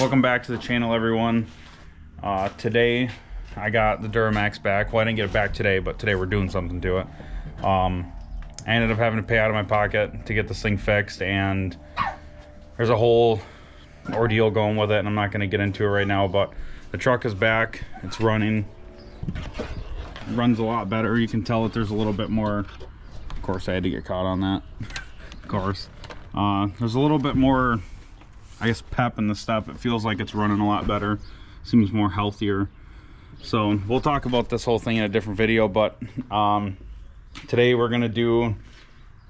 Welcome back to the channel, everyone. Today I got the Duramax back. Well, I didn't get it back today, but today we're doing something to it. I ended up having to pay out of my pocket to get this thing fixed, and there's a whole ordeal going with it, and I'm not going to get into it right now, but the truck is back. It's running. It runs a lot better. You can tell that there's a little bit more. Of course, I had to get caught on that. Of course. There's a little bit more, I guess, pep in the step. It feels like it's running a lot better. Seems more healthier. So we'll talk about this whole thing in a different video, but today we're gonna do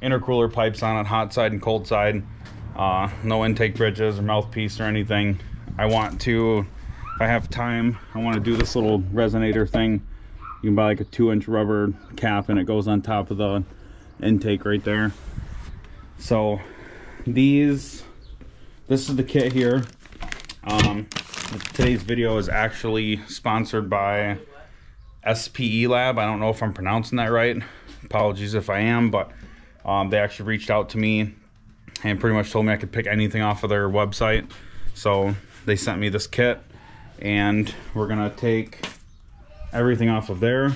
intercooler pipes on it, hot side and cold side. No intake bridges or mouthpiece or anything. I want to, if I have time, I want to do this little resonator thing. You can buy like a 2-inch rubber cap and it goes on top of the intake right there. So this is the kit here. Today's video is actually sponsored by spelab. I don't know if I'm pronouncing that right. Apologies if I am, but they actually reached out to me and pretty much told me I could pick anything off of their website. So they sent me this kit, and we're gonna take everything off of there,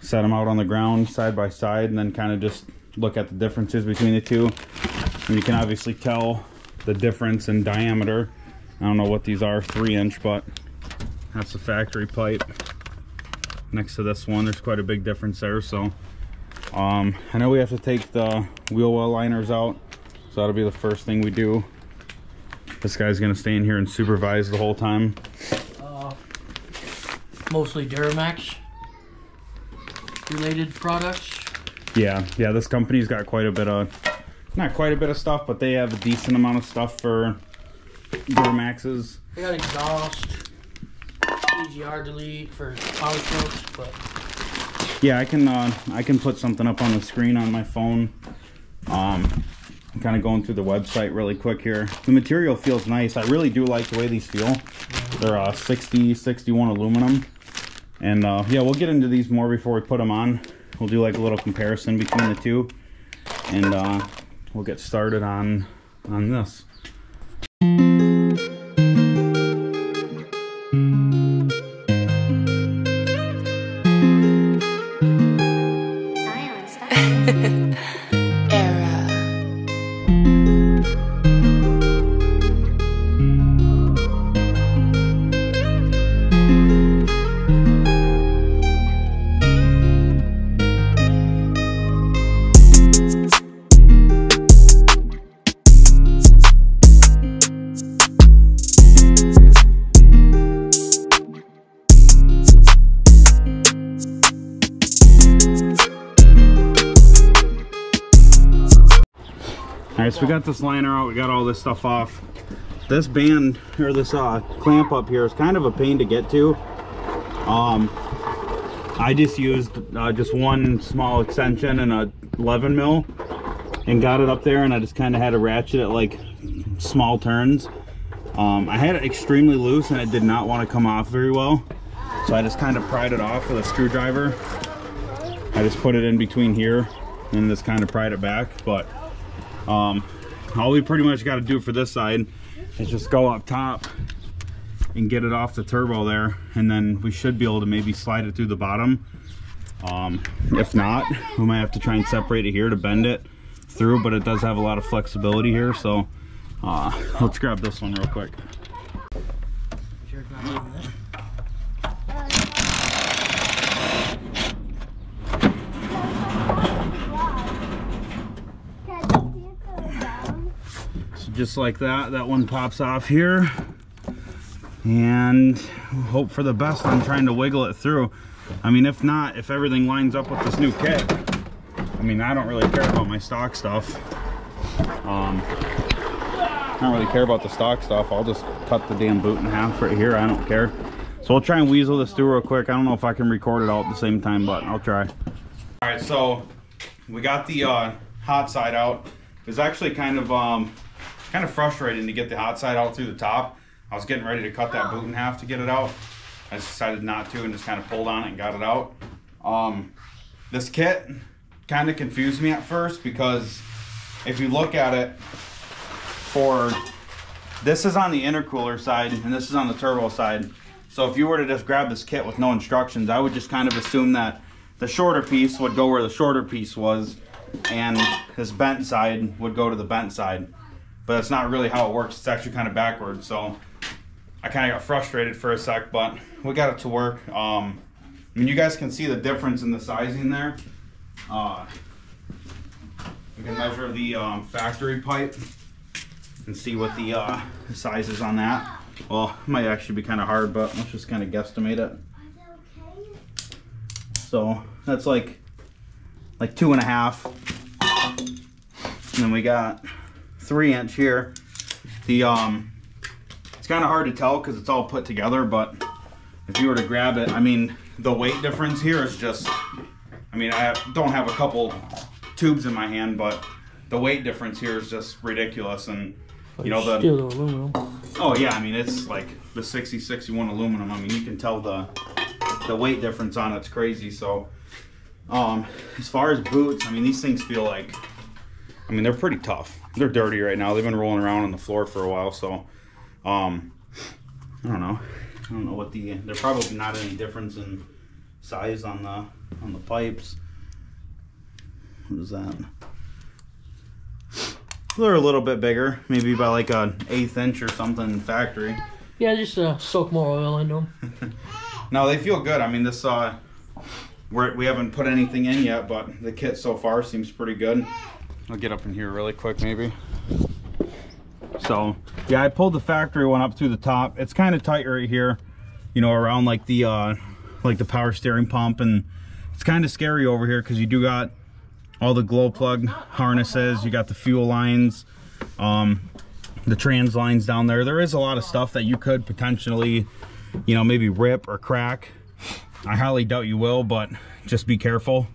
set them out on the ground side by side, and then kind of just look at the differences between the two. And you can obviously tell the difference in diameter. I don't know what these are, 3-inch, but that's the factory pipe. Next to this one, there's quite a big difference there. So I know we have to take the wheel well liners out, so that'll be the first thing we do. This guy's gonna stay in here and supervise the whole time. Mostly Duramax related products. Yeah, this company's got quite a bit of, not quite a bit of stuff, but they have a decent amount of stuff for Duramaxes. They got exhaust, EGR delete for power strokes, but yeah, I can put something up on the screen on my phone. I'm kind of going through the website really quick here. The material feels nice. I really do like the way these feel. They're 61 aluminum, and yeah, we'll get into these more before we put them on. We'll do like a little comparison between the two, and we'll get started on this. All right, so we got this liner out, we got all this stuff off. This band, or this clamp up here is kind of a pain to get to. I just used just one small extension and a 11 mil and got it up there, and I just kind of had to ratchet it like small turns. I had it extremely loose and it did not want to come off very well. So I just kind of pried it off with a screwdriver. I just put it in between here and just kind of pried it back. But all we pretty much got to do for this side is just go up top and get it off the turbo there, and then we should be able to maybe slide it through the bottom. If not, we might have to try and separate it here to bend it through, but it does have a lot of flexibility here. So let's grab this one real quick. Just like that one pops off here, and hope for the best. I'm trying to wiggle it through. I mean, if not, if everything lines up with this new kit, I mean, I don't really care about my stock stuff. I don't really care about the stock stuff. I'll just cut the damn boot in half right here. I don't care. So we'll try and weasel this through real quick. I don't know if I can record it all at the same time, but I'll try. All right, so we got the hot side out. It was actually kind of frustrating to get the hot side out through the top. I was getting ready to cut that boot in half to get it out. I just decided not to and just kind of pulled on it and got it out. This kit kind of confused me at first, because if you look at it for This is on the intercooler side, and this is on the turbo side. So if you were to just grab this kit with no instructions, I would just kind of assume that the shorter piece would go where the shorter piece was, and this bent side would go to the bent side. But that's not really how it works. It's actually kind of backwards. So I kind of got frustrated for a sec, but we got it to work. I mean, you guys can see the difference in the sizing there. We can measure the factory pipe and see what the size is on that. Well, it might actually be kind of hard, but let's just kind of guesstimate it. So that's like 2.5. And then we got 3-inch here. The it's kind of hard to tell because it's all put together, but if you were to grab it, I mean, the weight difference here is just, I mean, I don't have a couple tubes in my hand, but the weight difference here is just ridiculous. And you know, the steel to aluminum. Oh yeah, I mean, it's like the 6061 aluminum. I mean, you can tell the weight difference on it's crazy. So as far as boots, I mean, these things feel like, I mean, they're pretty tough. They're dirty right now. They've been rolling around on the floor for a while, so I don't know. I don't know what they're probably not any difference in size on the pipes. What is that? They're a little bit bigger, maybe by like an 1/8 inch or something factory. Yeah, just soak more oil into them. No, they feel good. I mean, this we haven't put anything in yet, but the kit so far seems pretty good. I'll get up in here really quick, maybe. So yeah, I pulled the factory one up through the top. It's kind of tight right here, you know, around like the power steering pump, and it's kind of scary over here because you do got all the glow plug harnesses, you got the fuel lines, the trans lines down there. There is a lot of stuff that you could potentially, you know, maybe rip or crack. I highly doubt you will, but just be careful.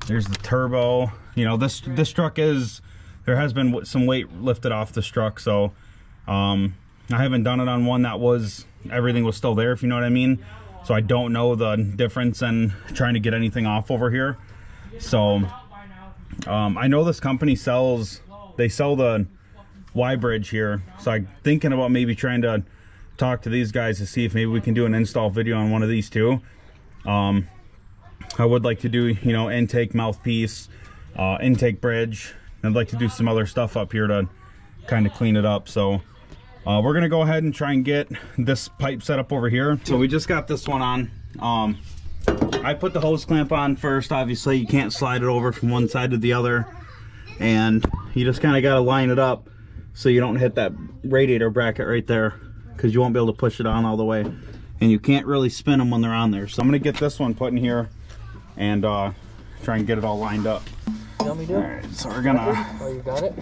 There's the turbo. You know, this truck is, there has been some weight lifted off this truck, so I haven't done it on one that was, everything was still there, if you know what I mean. So I don't know the difference in trying to get anything off over here. So I know this company they sell the Y-bridge here. So I'm thinking about maybe trying to talk to these guys to see if maybe we can do an install video on one of these too. I would like to do, you know, intake mouthpiece, intake bridge. I'd like to do some other stuff up here to kind of clean it up. So we're gonna go ahead and try and get this pipe set up over here. So we just got this one on. I put the hose clamp on first. Obviously you can't slide it over from one side to the other, and you just kind of got to line it up so you don't hit that radiator bracket right there, because you won't be able to push it on all the way, and you can't really spin them when they're on there. So I'm gonna get this one put in here and try and get it all lined up. You want me to? All right, so we're gonna you got it?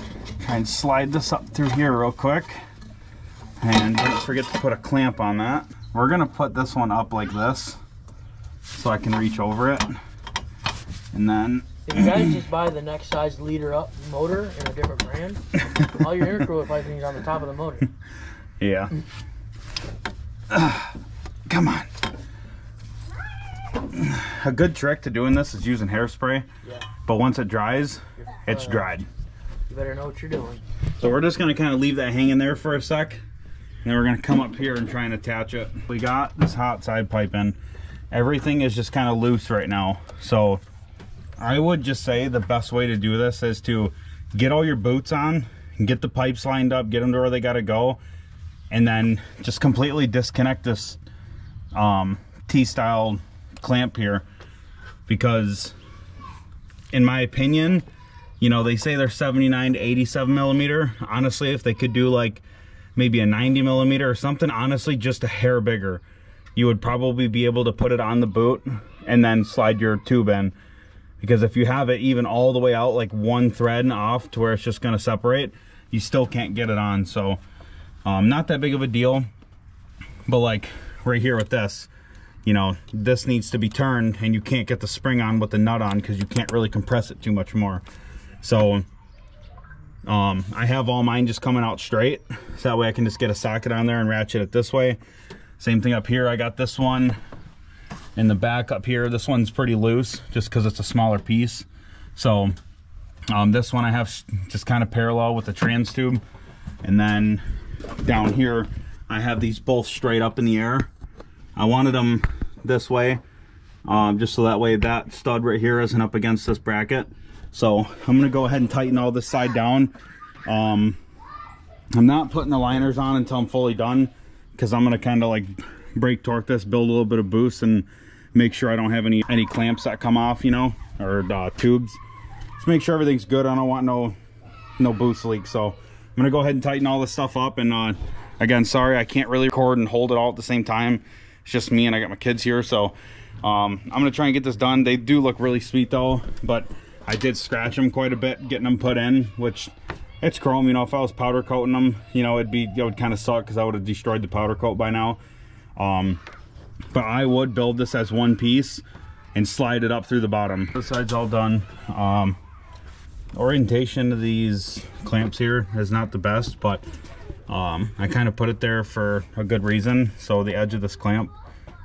try and slide this up through here real quick, and don't forget to put a clamp on that. We're gonna put this one up like this so I can reach over it, and then if you guys just buy the next size leader up motor in a different brand, all your intercooler piping is on the top of the motor. Yeah. Come on. A good trick to doing this is using hairspray. Yeah. But once it dries, it's dried. You better know what you're doing. So we're just gonna kind of leave that hanging there for a sec, and then we're gonna come up here and try and attach it. We got this hot side pipe in. Everything is just kind of loose right now. So I would just say the best way to do this is to get all your boots on and get the pipes lined up, get them to where they gotta go, and then just completely disconnect this T-style clamp here, because in my opinion, you know, they say they're 79 to 87 millimeter. Honestly, if they could do like maybe a 90 millimeter or something, honestly, just a hair bigger, you would probably be able to put it on the boot and then slide your tube in. Because if you have it even all the way out, like one thread off to where it's just gonna separate, you still can't get it on. So not that big of a deal, but like right here with this, you know, this needs to be turned, and you can't get the spring on with the nut on because you can't really compress it too much more. So I have all mine just coming out straight, so that way I can just get a socket on there and ratchet it this way. Same thing up here. I got this one in the back up here. This one's pretty loose just because it's a smaller piece. So This one I have just kind of parallel with the trans tube, and then down here I have these both straight up in the air. I wanted them this way, just so that way that stud right here isn't up against this bracket. So I'm gonna go ahead and tighten all this side down. I'm not putting the liners on until I'm fully done, because I'm gonna kind of like brake torque this, build a little bit of boost, and make sure I don't have any clamps that come off, you know, or tubes. Just make sure everything's good. I don't want no boost leaks. So I'm gonna go ahead and tighten all this stuff up. And again, sorry I can't really record and hold it all at the same time. It's just me, and I got my kids here, so I'm gonna try and get this done. They do look really sweet though, but I did scratch them quite a bit getting them put in, which it's chrome. You know, if I was powder coating them, you know, it would kind of suck, because I would have destroyed the powder coat by now. But I would build this as one piece and slide it up through the bottom. This side's all done. Orientation of these clamps here is not the best, but I kind of put it there for a good reason. So the edge of this clamp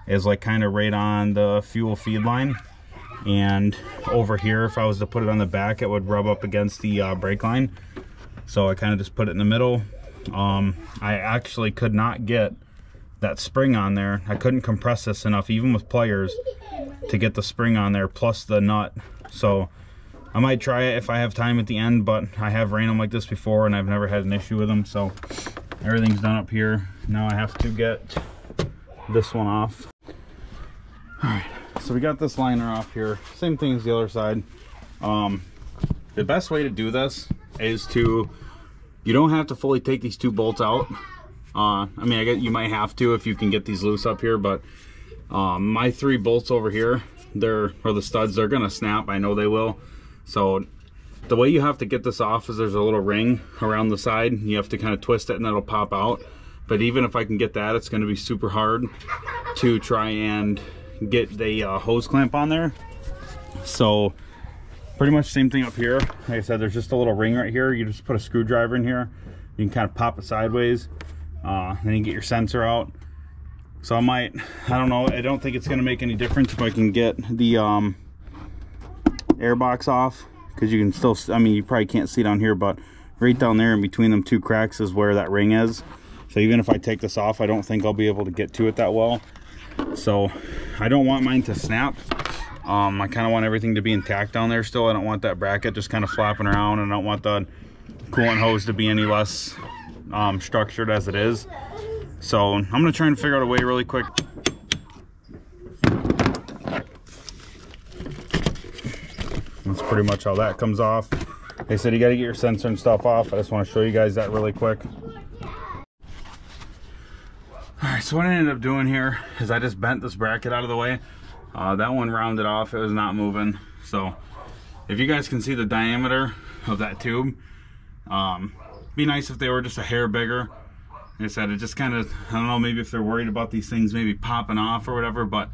is like kind of right on the fuel feed line, and over here, if I was to put it on the back, it would rub up against the brake line. So I kind of just put it in the middle. I actually could not get that spring on there. I couldn't compress this enough, even with pliers, to get the spring on there plus the nut. So I might try it if I have time at the end, but I have ran them like this before and I've never had an issue with them. So everything's done up here. Now I have to get this one off. All right, so we got this liner off here. Same thing as the other side. The best way to do this is you don't have to fully take these two bolts out. I mean, I guess you might have to if you can get these loose up here, but my 3 bolts over here, or the studs, they're gonna snap. I know they will. So the way you have to get this off is there's a little ring around the side. You have to kind of twist it and that'll pop out. But even if I can get that, it's gonna be super hard to try and get the hose clamp on there. So pretty much same thing up here. Like I said, there's just a little ring right here. You just put a screwdriver in here. You can kind of pop it sideways. Then you get your sensor out. So I don't know, I don't think it's gonna make any difference if I can get the air box off, because you can still, I mean, you probably can't see down here, but right down there in between them 2 cracks is where that ring is. So even if I take this off, I don't think I'll be able to get to it that well. So I don't want mine to snap. I kind of want everything to be intact down there still. I don't want that bracket just kind of flapping around, and I don't want the coolant hose to be any less structured as it is. So I'm gonna try and figure out a way really quick. That's pretty much how that comes off. They said you got to get your sensor and stuff off. I just want to show you guys that really quick. Alright, so what I ended up doing here is I just bent this bracket out of the way. That one rounded off, it was not moving. So if you guys can see the diameter of that tube, be nice if they were just a hair bigger. Like I said, it just kind of, I don't know, maybe if they're worried about these things maybe popping off or whatever, but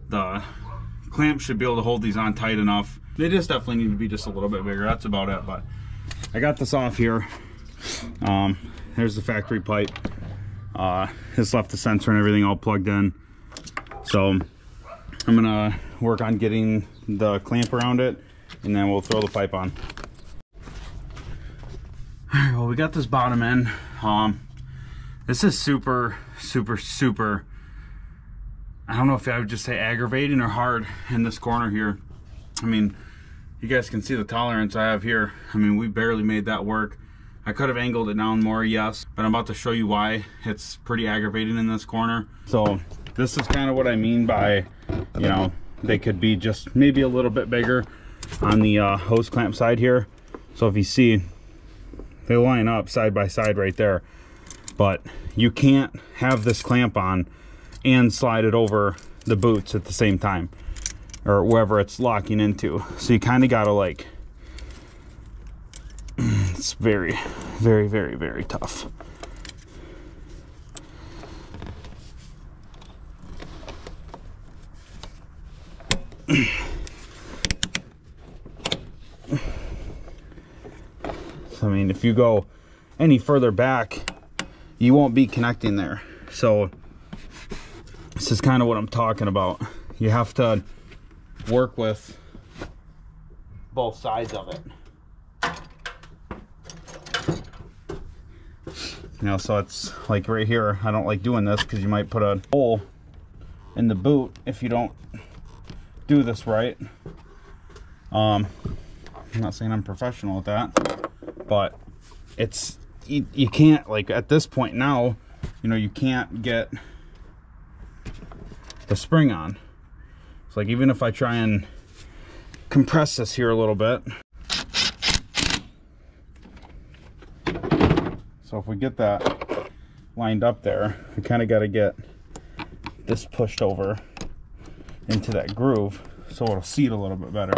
the clamp should be able to hold these on tight enough. They just definitely need to be just a little bit bigger. That's about it. But I got this off here. There's the factory pipe. Just left the sensor and everything all plugged in. So I'm gonna work on getting the clamp around it, and then we'll throw the pipe on. All right, well, we got this bottom end. This is super, I don't know if I would just say aggravating or hard in this corner here. I mean, you guys can see the tolerance I have here. I mean, we barely made that work. I could have angled it down more, yes, but I'm about to show you why it's pretty aggravating in this corner. So this is kind of what I mean by, you know, they could be just maybe a little bit bigger on the hose clamp side here. So if you see, they line up side by side right there, but you can't have this clamp on and slide it over the boots at the same time, or wherever it's locking into. So you kind of gotta like, it's very tough. So, I mean, if you go any further back, you won't be connecting there. So this is kind of what I'm talking about. You have to work with both sides of it. You know, so it's like right here, I don't like doing this because you might put a hole in the boot if you don't do this right. I'm not saying I'm professional at that, but it's, you can't, like at this point now, you know, you can't get the spring on. It's like, even if I try and compress this here a little bit. So if we get that lined up there, we kind of got to get this pushed over into that groove so it'll seat a little bit better.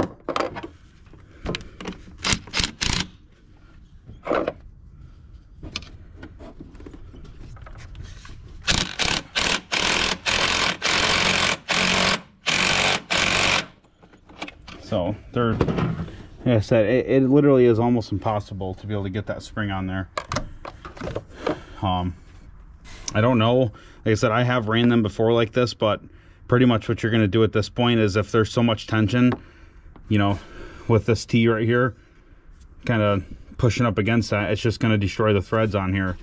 So they're, like I said, it literally is almost impossible to be able to get that spring on there. I don't know, like I said, I have ran them before like this, but pretty much what you're going to do at this point is, if there's so much tension, you know, with this T right here kind of pushing up against that, it's just going to destroy the threads on here.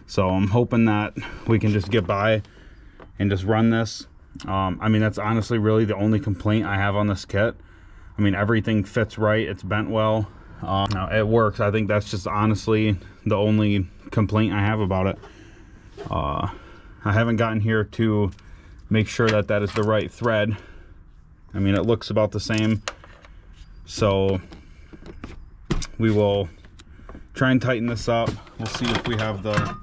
So I'm hoping that we can just get by and just run this. I mean, that's honestly really the only complaint I have on this kit. I mean, everything fits right, it's bent well, now it works. I think that's just honestly the only complaint I have about it. I haven't gotten here to make sure that that is the right thread. I mean, it looks about the same, so we will try and tighten this up. We'll see if we have the